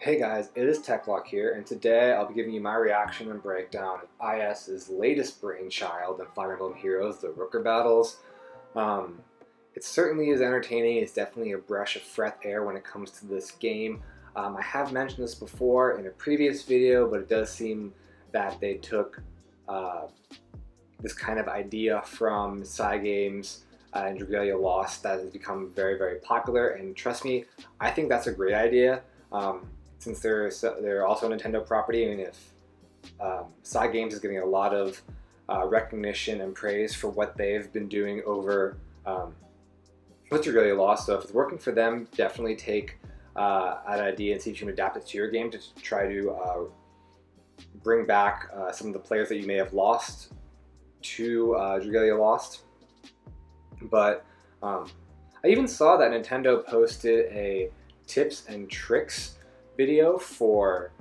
Hey guys, it is TechLock here, and today I'll be giving you my reaction and breakdown of IS's latest brainchild in Fire Emblem Heroes, the Rokkr Battles. It certainly is entertaining. It's definitely a breath of fresh air when it comes to this game. I have mentioned this before in a previous video, but it does seem that they took this kind of idea from Cygames and Dragalia Lost that has become very, very popular, and trust me, I think that's a great idea. Since they're also a Nintendo property, and if Cygames is getting a lot of recognition and praise for what they've been doing over with Dragalia Lost, so if it's working for them, definitely take an idea and see if you can adapt it to your game to try to bring back some of the players that you may have lost to Dragalia Lost. But I even saw that Nintendo posted a tips and tricks video for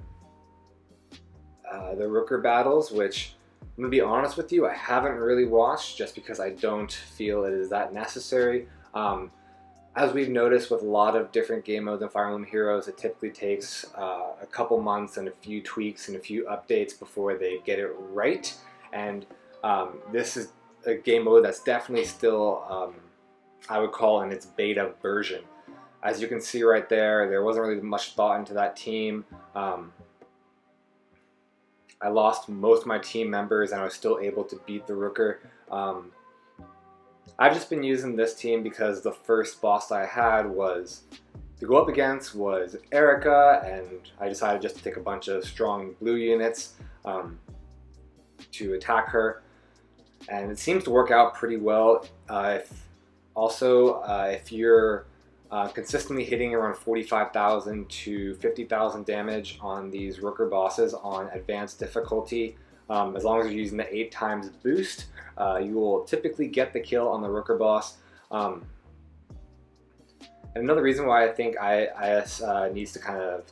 the Rokkr Battles, which I'm going to be honest with you, I haven't really watched just because I don't feel it is that necessary. As we've noticed with a lot of different game modes in Fire Emblem Heroes, it typically takes a couple months and a few tweaks and a few updates before they get it right. And this is a game mode that's definitely still, I would call, in its beta version. As you can see right there, there wasn't really much thought into that team. I lost most of my team members and I was still able to beat the Rokkr. I've just been using this team because the first boss I had was to go up against was Erica, and I decided just to take a bunch of strong blue units to attack her. And it seems to work out pretty well. If you're consistently hitting around 45,000 to 50,000 damage on these Rokkr bosses on advanced difficulty, as long as you're using the 8 times boost, you will typically get the kill on the Rokkr boss. And another reason why I think IS needs to kind of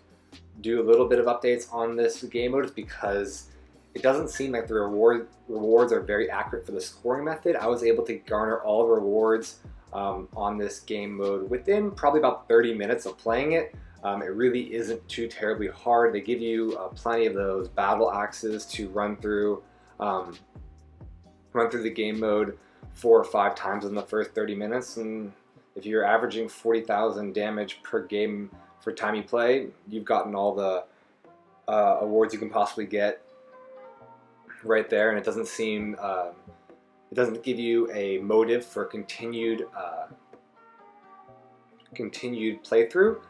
do a little bit of updates on this game mode is because it doesn't seem like the rewards are very accurate for the scoring method. I was able to garner all the rewards on this game mode within probably about 30 minutes of playing it. It really isn't too terribly hard. They give you plenty of those battle axes to run through the game mode 4 or 5 times in the first 30 minutes, and if you're averaging 40,000 damage per game for time you play, you've gotten all the awards you can possibly get right there, and it doesn't seem it doesn't give you a motive for continued playthrough.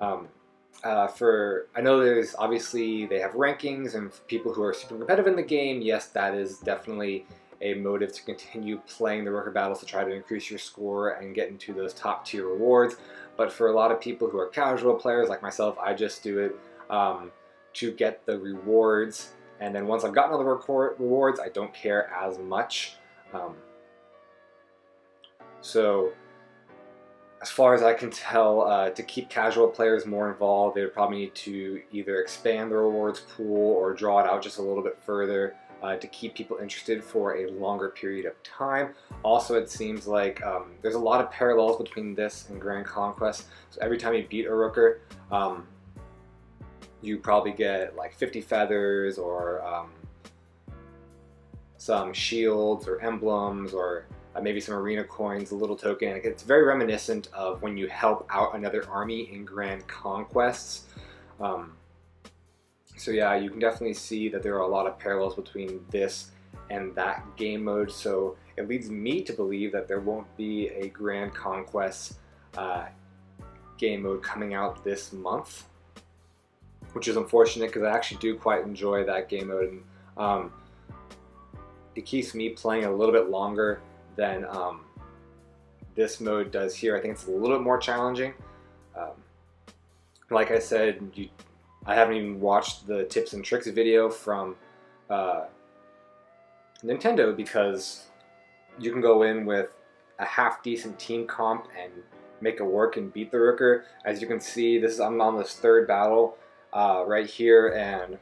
I know there's obviously they have rankings, and for people who are super competitive in the game, yes, that is definitely a motive to continue playing the Rokkr Battles to try to increase your score and get into those top tier rewards. But for a lot of people who are casual players like myself, I just do it to get the rewards, and then once I've gotten all the rewards, I don't care as much. So as far as I can tell, to keep casual players more involved, they would probably need to either expand the rewards pool or draw it out just a little bit further to keep people interested for a longer period of time. Also, it seems like there's a lot of parallels between this and Grand Conquest. So every time you beat a Rokkr, you probably get like 50 feathers or some shields or emblems, or maybe some arena coins, a little token. It's very reminiscent of when you help out another army in Grand Conquests. So yeah, you can definitely see that there are a lot of parallels between this and that game mode. So it leads me to believe that there won't be a Grand Conquest game mode coming out this month, which is unfortunate because I actually do quite enjoy that game mode. And, it keeps me playing a little bit longer than this mode does here. I think it's a little bit more challenging. Like I said, I haven't even watched the tips and tricks video from Nintendo, because you can go in with a half-decent team comp and make it work and beat the Rokkr. As you can see, I'm on this 3rd battle right here, and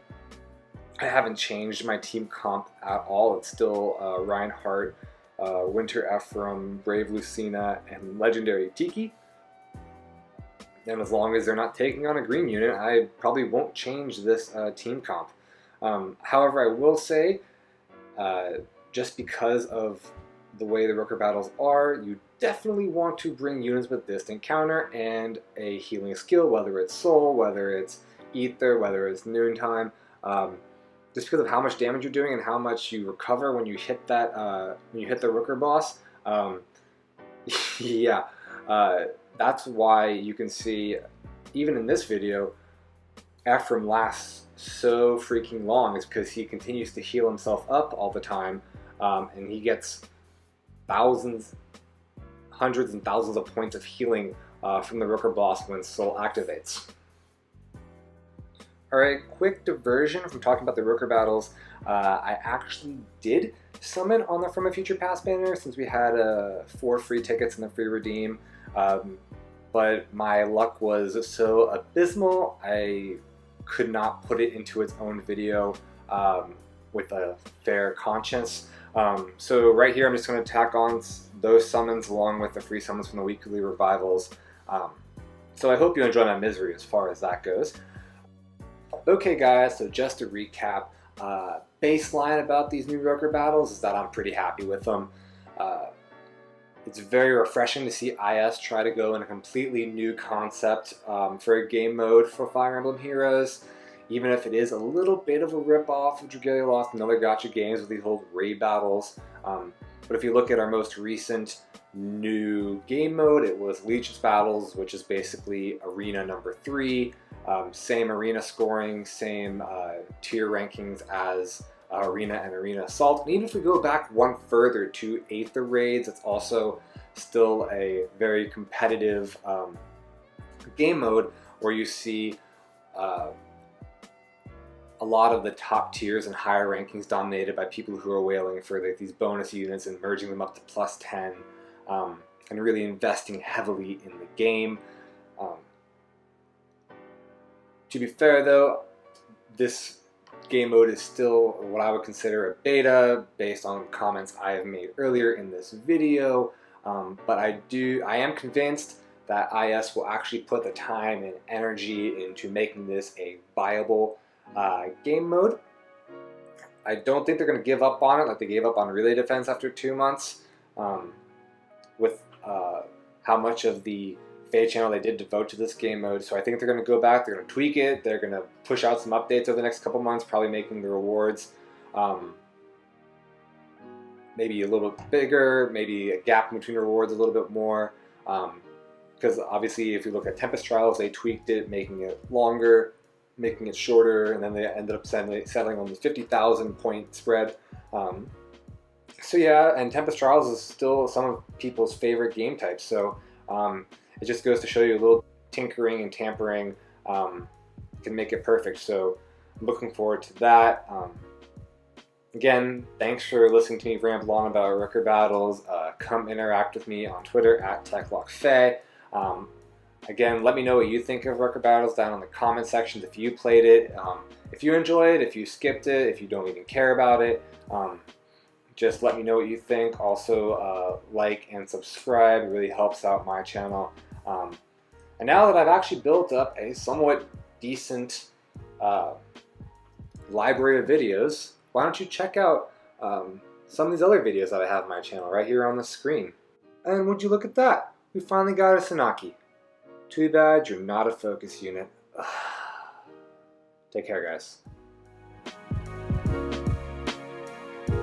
I haven't changed my team comp at all. It's still Reinhardt, Winter Ephraim, Brave Lucina, and Legendary Tiki. And as long as they're not taking on a green unit, I probably won't change this team comp. However, I will say, just because of the way the Rokkr Battles are, you definitely want to bring units with distant counter and a healing skill, whether it's Soul, whether it's Ether, whether it's Noontime. Just because of how much damage you're doing and how much you recover when you hit that when you hit the Rokkr boss. Yeah, that's why you can see, even in this video, Ephraim lasts so freaking long. It's because he continues to heal himself up all the time, and he gets thousands, hundreds and thousands of points of healing from the Rokkr boss when Soul activates. Alright, quick diversion from talking about the Rokkr Battles. I actually did summon on the From a Future Past banner since we had 4 free tickets in the free redeem. But my luck was so abysmal, I could not put it into its own video with a fair conscience. So right here I'm just going to tack on those summons along with the free summons from the weekly revivals. So I hope you enjoy my misery as far as that goes. Okay guys, so just to recap, baseline about these new Rokkr Battles is that I'm pretty happy with them. It's very refreshing to see IS try to go in a completely new concept for a game mode for Fire Emblem Heroes, even if it is a little bit of a rip-off of Dragalia Lost and other gacha games with these whole raid battles. But if you look at our most recent new game mode, it was Leech's Battles, which is basically Arena number 3. Same arena scoring, same tier rankings as Arena and Arena Assault. And even if we go back one further to Aether Raids, it's also still a very competitive game mode where you see a lot of the top tiers and higher rankings dominated by people who are whaling for like these bonus units and merging them up to +10 and really investing heavily in the game. To be fair though, this game mode is still what I would consider a beta based on comments I have made earlier in this video, but I am convinced that IS will actually put the time and energy into making this a viable game mode. I don't think they're going to give up on it like they gave up on Relay Defense after 2 months, with how much of the FEH channel they did devote to this game mode. So I think they're going to go back, they're going to tweak it, they're going to push out some updates over the next couple months, probably making the rewards maybe a little bit bigger, maybe a gap between rewards a little bit more. Because obviously if you look at Tempest Trials, they tweaked it, making it longer, making it shorter, and then they ended up settling on this 50,000 point spread. So yeah, and Tempest Trials is still some of people's favorite game types. So it just goes to show you a little tinkering and tampering can make it perfect. So I'm looking forward to that. Again, thanks for listening to me ramble on about Rokkr Battles. Come interact with me on Twitter at TechLockFay. Again, let me know what you think of Rokkr Battles down in the comment sections if you played it. If you enjoyed it, if you skipped it, if you don't even care about it. Just let me know what you think. Also, like and subscribe. It really helps out my channel. And now that I've actually built up a somewhat decent library of videos, why don't you check out some of these other videos that I have on my channel right here on the screen. And would you look at that? We finally got a Sanaki. Too bad you're not a focus unit. Take care, guys.